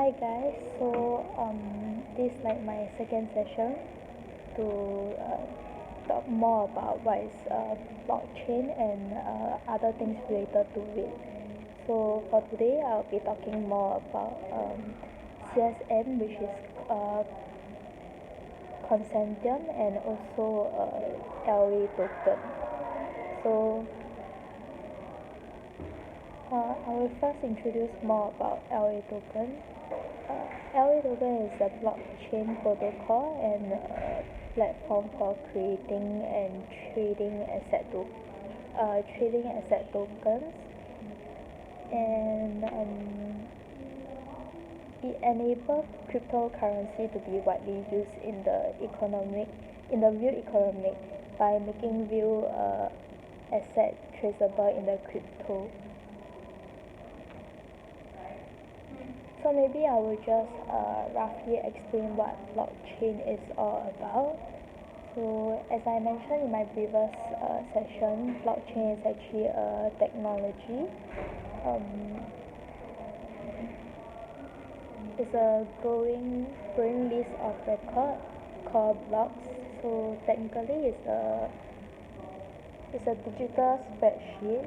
Hi guys, this is like my second session to talk more about what is blockchain and other things related to it. So for today, I'll be talking more about CSM, which is consensus and also LA token. So I will first introduce more about LA token. LA token is a blockchain protocol and a platform for creating and trading asset tokens, and it enables cryptocurrency to be widely used in the real economy by making real asset traceable in the crypto. So maybe I will just roughly explain what blockchain is all about. So as I mentioned in my previous session, blockchain is actually a technology. It's a growing list of record called blocks. So technically it's a digital spreadsheet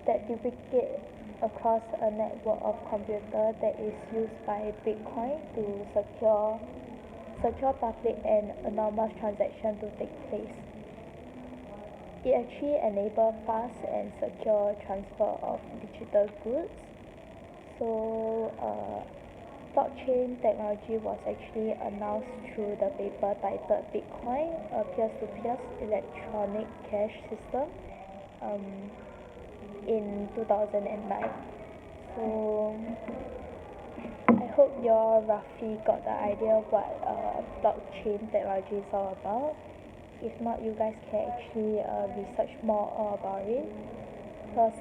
that duplicate across a network of computers that is used by Bitcoin to secure public and anonymous transactions to take place. It actually enables fast and secure transfer of digital goods. So blockchain technology was actually announced through the paper titled Bitcoin, a peer-to-peer electronic cash system, in 2009. So I hope you all roughly got the idea what blockchain technology is all about. If not, you guys can actually research more about it, because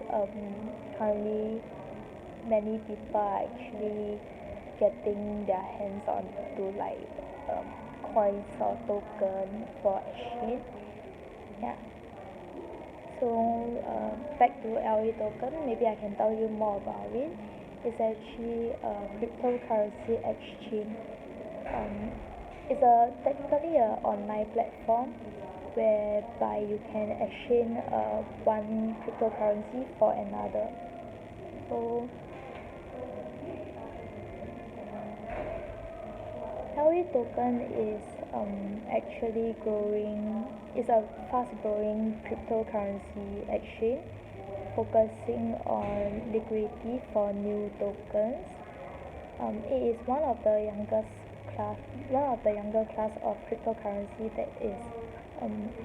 currently many people are actually getting their hands on to coins or token for exchange. Yeah. So back to LA token, maybe I can tell you more about it. It's actually a cryptocurrency exchange. It's technically an online platform whereby you can exchange one cryptocurrency for another. So LA token is actually growing. It's a fast-growing cryptocurrency exchange focusing on liquidity for new tokens. It is one of the younger class of cryptocurrency that is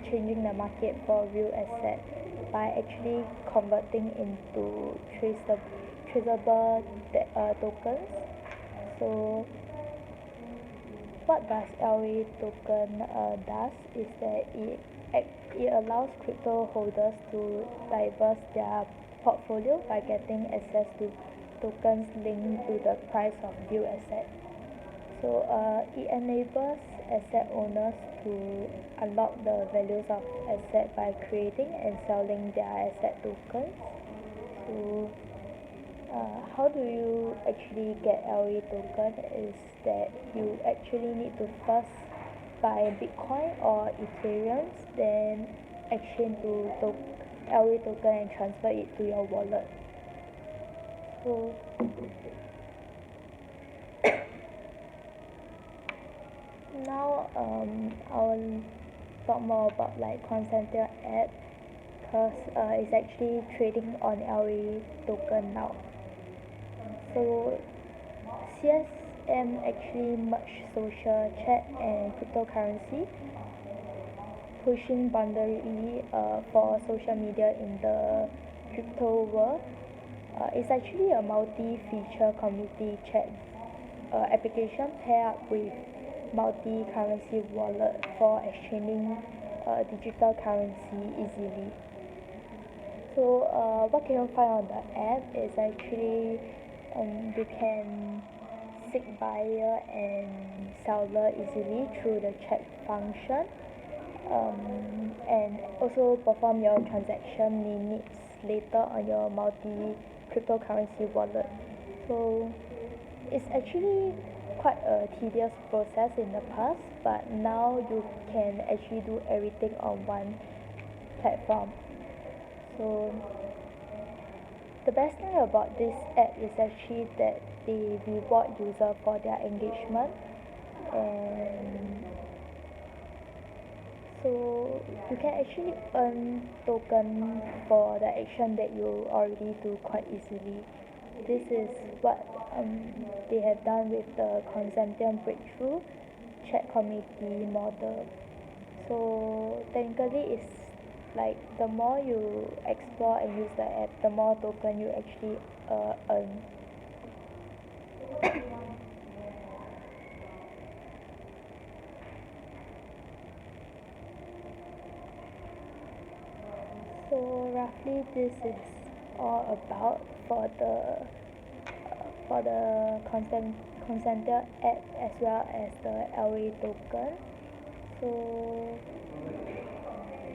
changing the market for real asset by actually converting into traceable tokens. So what does LA token does is that it allows crypto holders to diverse their portfolio by getting access to tokens linked to the price of real asset. So it enables asset owners to unlock the values of asset by creating and selling their asset tokens. So how do you actually get LA token is that you actually need to first buy Bitcoin or Ethereum, then exchange to LA token and transfer it to your wallet. So now I'll talk more about consensus app, because it's actually trading on LA token now. So CSM actually merged social chat and cryptocurrency, pushing boundary for social media in the crypto world. It's actually a multi-feature community chat application paired up with multi-currency wallet for exchanging digital currency easily. So what can you find on the app is actually you can seek buyer and seller easily through the chat function. and also perform your transaction limits later on your multi cryptocurrency wallet. So it's actually quite a tedious process in the past, but now you can actually do everything on one platform. So the best thing about this app is actually that they reward user for their engagement, and so you can actually earn token for the action that you already do quite easily. This is what they have done with the consenting breakthrough chat community model. So technically it's like the more you explore and use the app, the more token you actually earn. So roughly this is all about for the consented app as well as the LA token. So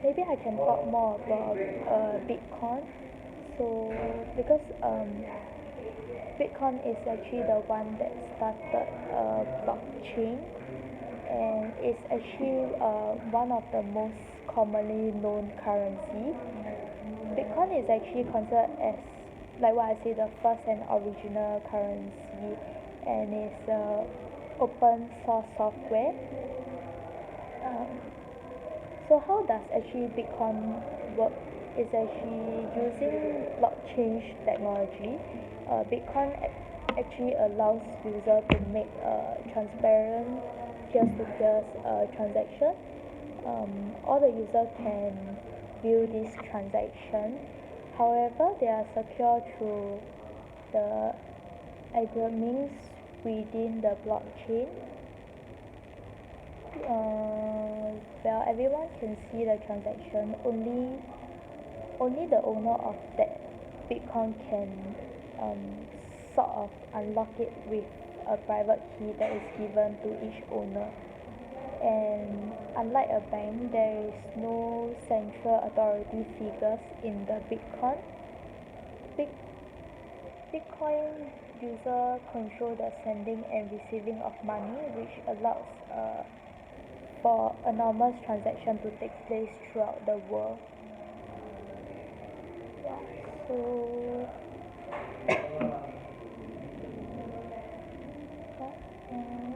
maybe I can talk more about Bitcoin. So because Bitcoin is actually the one that started blockchain, and it's actually one of the most commonly known currency. Bitcoin is actually considered as, like what I say, the first and original currency, and it's open source software. Um, so how does actually Bitcoin work? It's actually using blockchain technology. Bitcoin actually allows user to make a transparent peer-to-peer transaction. All the user can view this transaction. However, they are secure through the algorithms within the blockchain. Well, everyone can see the transaction. Only the owner of that Bitcoin can sort of unlock it with a private key that is given to each owner. And unlike a bank, there is no central authority figures in the Bitcoin. Bitcoin user control the sending and receiving of money, which allows for anonymous transaction to take place throughout the world. Yeah, so what else?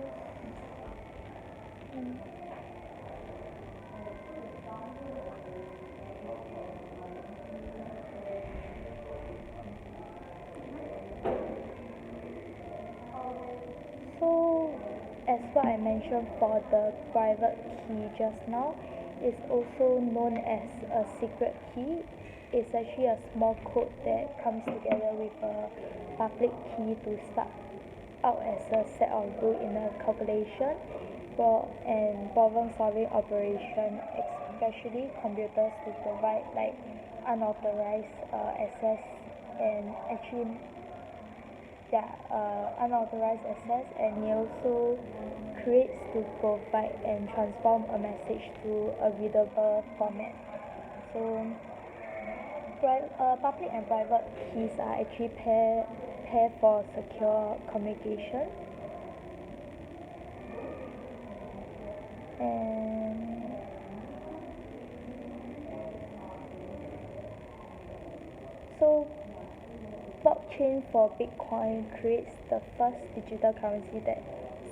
So as what I mentioned for the private key just now, it's also known as a secret key. It's actually a small code that comes together with a public key to start out as a set of rules in a calculation and problem solving operation, especially computers to provide like unauthorized access and actually unauthorized access, and it also creates to provide and transform a message to a readable format. So public and private keys are actually pair for secure communication. And so blockchain for Bitcoin creates the first digital currency that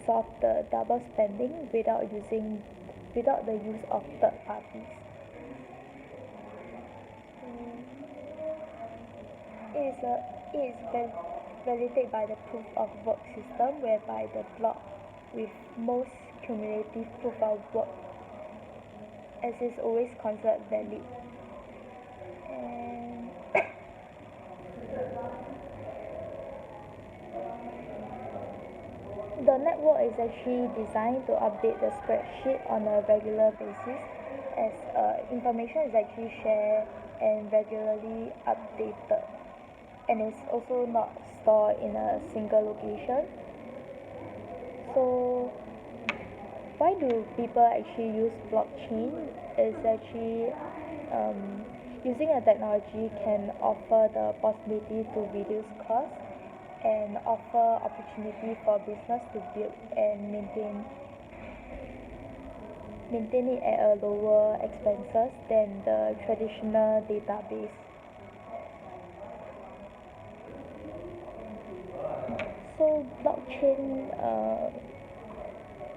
solves the double spending without the use of third parties. It is validated by the proof of work system, whereby the block with most cumulative proof of work as is always considered valid. And the network is actually designed to update the spreadsheet on a regular basis, as information is actually shared and regularly updated, and it's also not stored in a single location. So why do people actually use blockchain is actually using a technology can offer the possibility to reduce costs and offer opportunity for business to build and maintain it at a lower expenses than the traditional database. So blockchain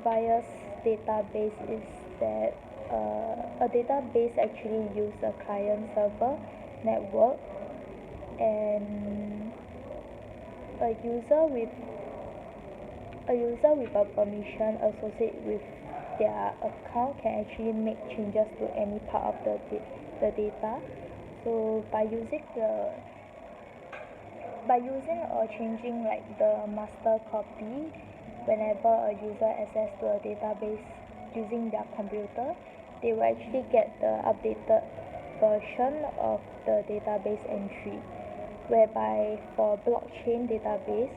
bias database is that a database actually use a client server network, and a user with a permission associated with their account can actually make changes to any part of the data. So by using or changing like the master copy whenever a user access to a database using their computer, they will actually get the updated version of the database entry, whereby for blockchain database,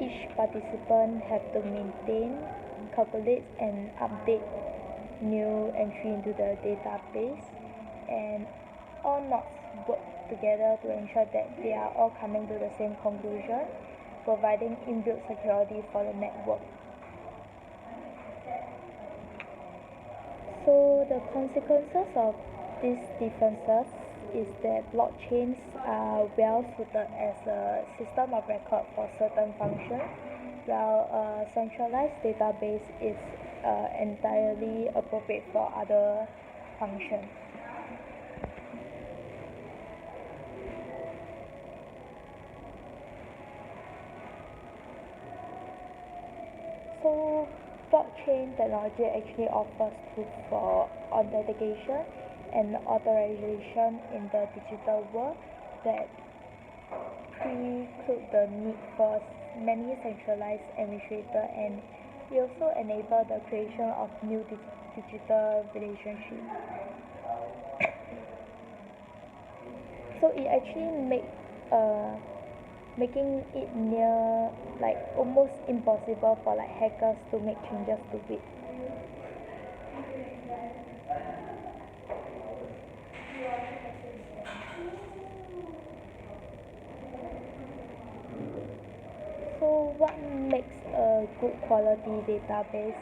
each participant have to maintain, calculate and update new entry into the database, and all nodes work together to ensure that they are all coming to the same conclusion, providing inbuilt security for the network. So the consequences of these differences is that blockchains are well suited as a system of record for certain functions, while a centralized database is entirely appropriate for other functions. So blockchain technology actually offers tools for authentication and authorization in the digital world that preclude the need for many centralized administrators, and it also enable the creation of new digital relationships. So it actually making it near like almost impossible for like hackers to make changes to it. So what makes a good quality database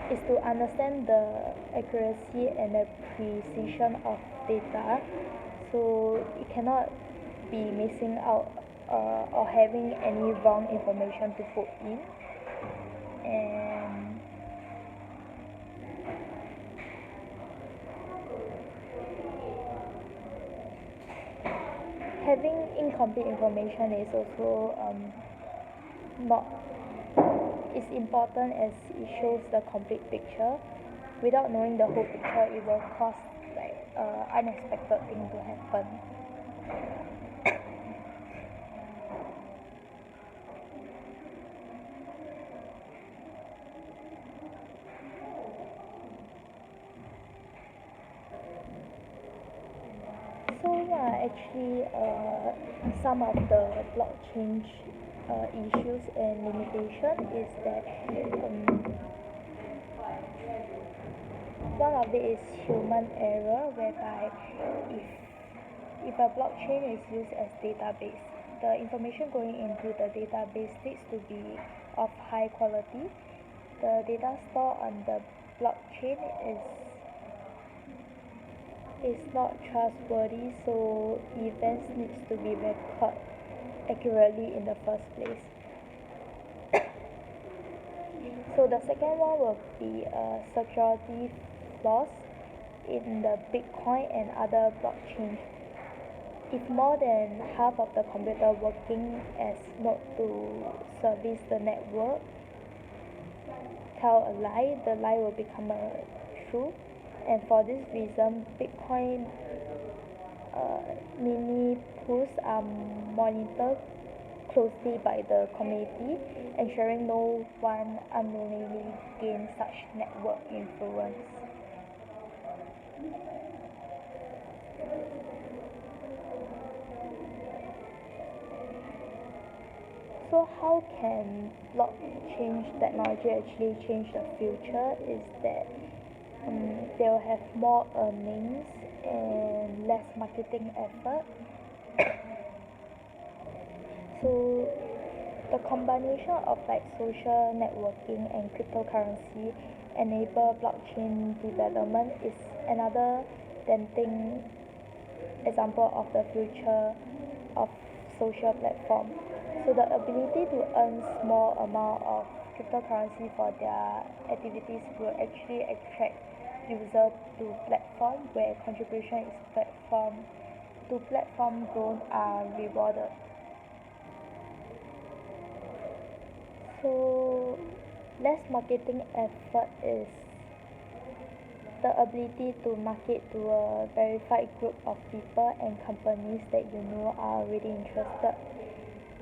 is to understand the accuracy and the precision of data, so it cannot be missing out or having any wrong information to put in, and having incomplete information is also not is important, as it shows the complete picture. Without knowing the whole picture, it will cause like unexpected thing to happen. So actually some of the blockchain issues and limitation is that one of it is human error, whereby if a blockchain is used as database, the information going into the database needs to be of high quality. The data stored on the blockchain is not trustworthy, so events needs to be recorded accurately in the first place. So the second one will be security flaws in the Bitcoin and other blockchains. If more than half of the computer working as node to service the network tell a lie, the lie will become a true. And for this reason, Bitcoin mini pools are monitored closely by the community, ensuring no one unknowingly gains such network influence. So how can blockchain technology actually change the future is that they'll have more earnings and less marketing effort. So the combination of like social networking and cryptocurrency enable blockchain development is another tempting example of the future of social platform. So the ability to earn small amount of cryptocurrency for their activities will actually attract users to platform where contribution is platform growth are rewarded. So less marketing effort is the ability to market to a verified group of people and companies that you know are already interested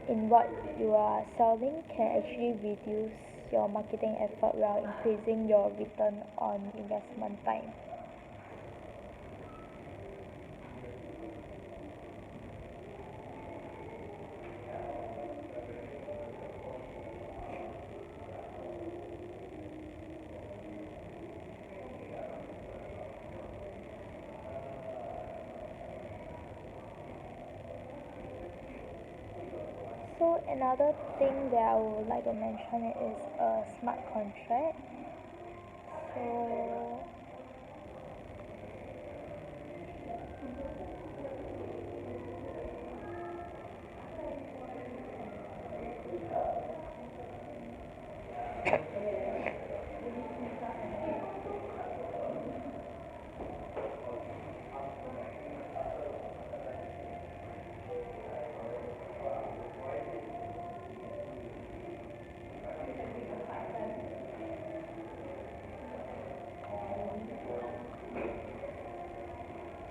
in what you are selling can actually reduce your marketing effort while increasing your return on investment time. So another thing that I would like to mention is a smart contract. So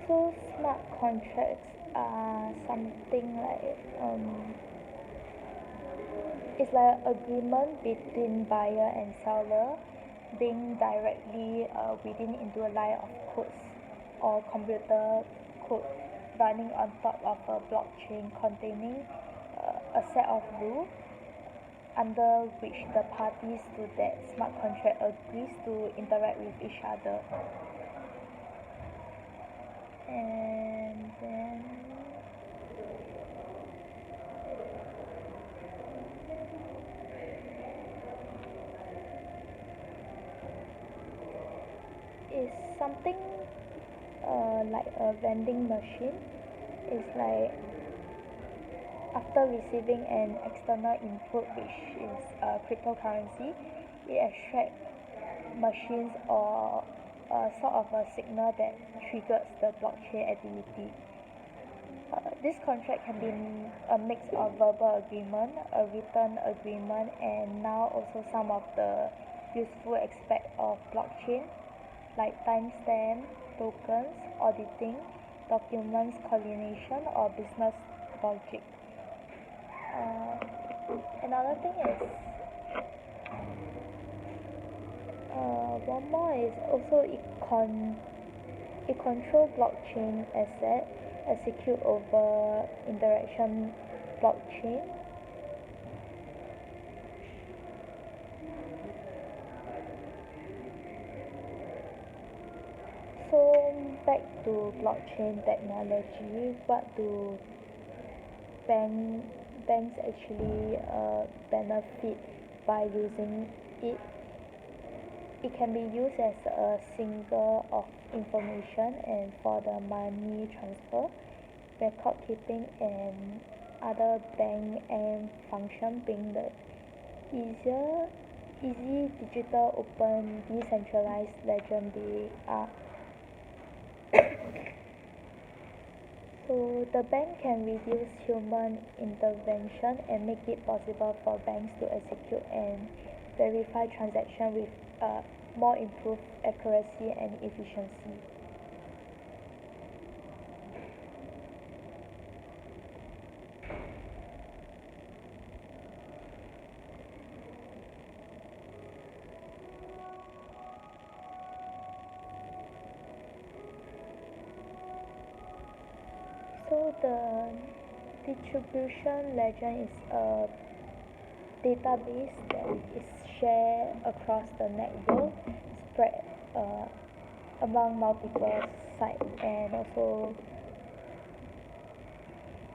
so smart contracts are something like it's like an agreement between buyer and seller being directly within into a line of codes or computer code running on top of a blockchain containing a set of rules under which the parties to that smart contract agrees to interact with each other. And then is something like a vending machine. It's like after receiving an external input which is cryptocurrency, it extracts machines or a sort of a signal that triggers the blockchain activity. This contract can be a mix of verbal agreement, a written agreement, and now also some of the useful aspects of blockchain like timestamp, tokens, auditing, documents coordination, or business logic. Another thing is one more is also it control blockchain asset execute over interaction blockchain. So back to blockchain technology, what do banks actually benefit by using it? It can be used as a single of information and for the money transfer, record keeping, and other bank and function being the easy digital open decentralized legend they are. So the bank can reduce human intervention and make it possible for banks to execute and verify transactions with more improved accuracy and efficiency. So the distribution legend is a database that is shared across the network, spread among multiple sites, and also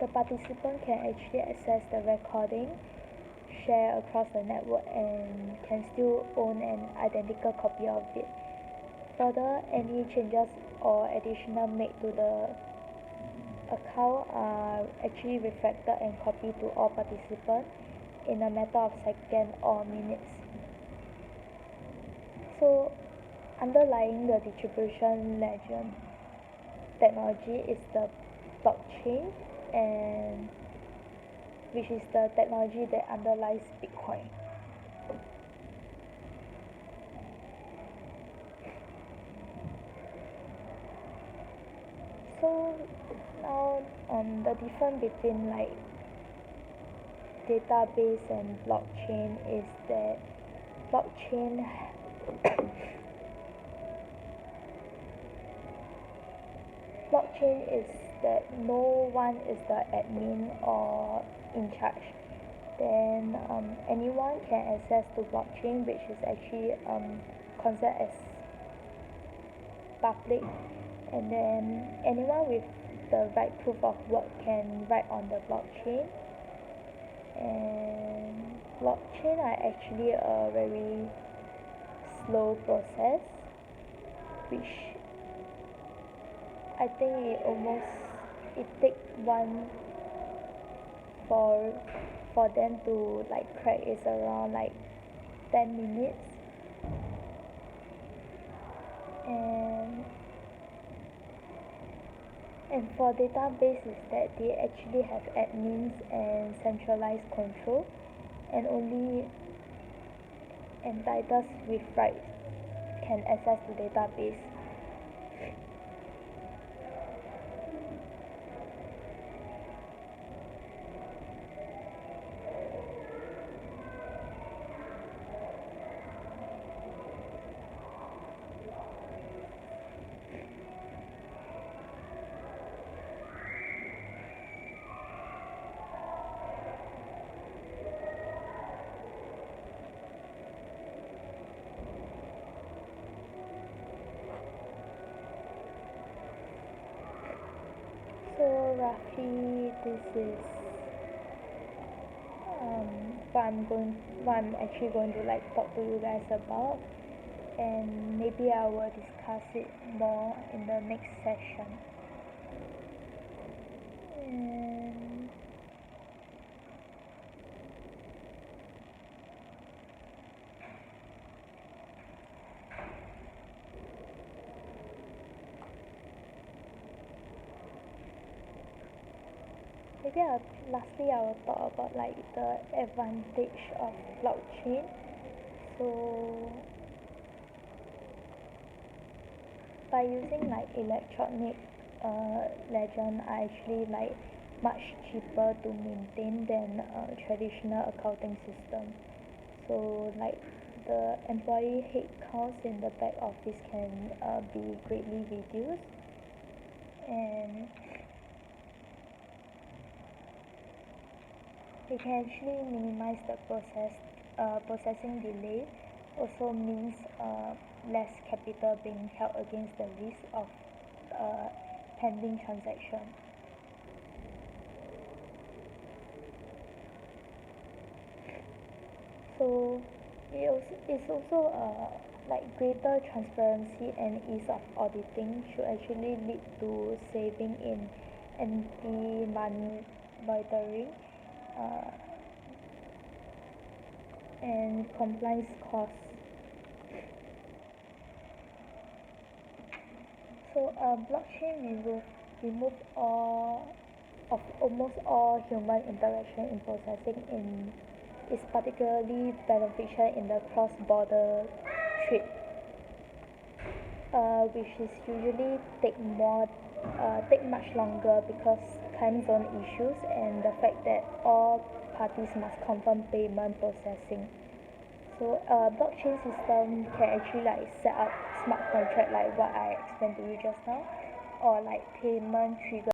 the participant can actually access the recording, share across the network, and can still own an identical copy of it. Further, any changes or additional made to the account are actually reflected and copied to all participants in a matter of seconds or minutes. So, underlying the distribution ledger technology is the blockchain, and which is the technology that underlies Bitcoin. So now the difference between like database and blockchain is that blockchain blockchain is that no one is the admin or in charge. Then anyone can access to blockchain, which is actually considered as public, and then anyone with the right proof of work can write on the blockchain. And blockchain are actually a very slow process, which I think it take one for them to like crack is around like 10 minutes. and and for database is that they actually have admins and centralized control, and only entitled with rights can access the database. So roughly this is what I'm actually going to like talk to you guys about, and maybe I will discuss it more in the next session. And maybe lastly I will talk about like the advantage of blockchain. So by using like electronic ledger are actually like much cheaper to maintain than traditional accounting system. So like the employee head counts in the back office can be greatly reduced, and it can actually minimize the processing delay. Also means less capital being held against the risk of pending transaction. So it's also like greater transparency and ease of auditing should actually lead to saving in anti-money laundering uh, and compliance costs. So blockchain remove almost all human interaction in processing in is particularly beneficial in the cross-border trade, which is usually take much longer because time zone issues and the fact that all parties must confirm payment processing. So blockchain system can actually like set up smart contract like what I explained to you just now, or like payment trigger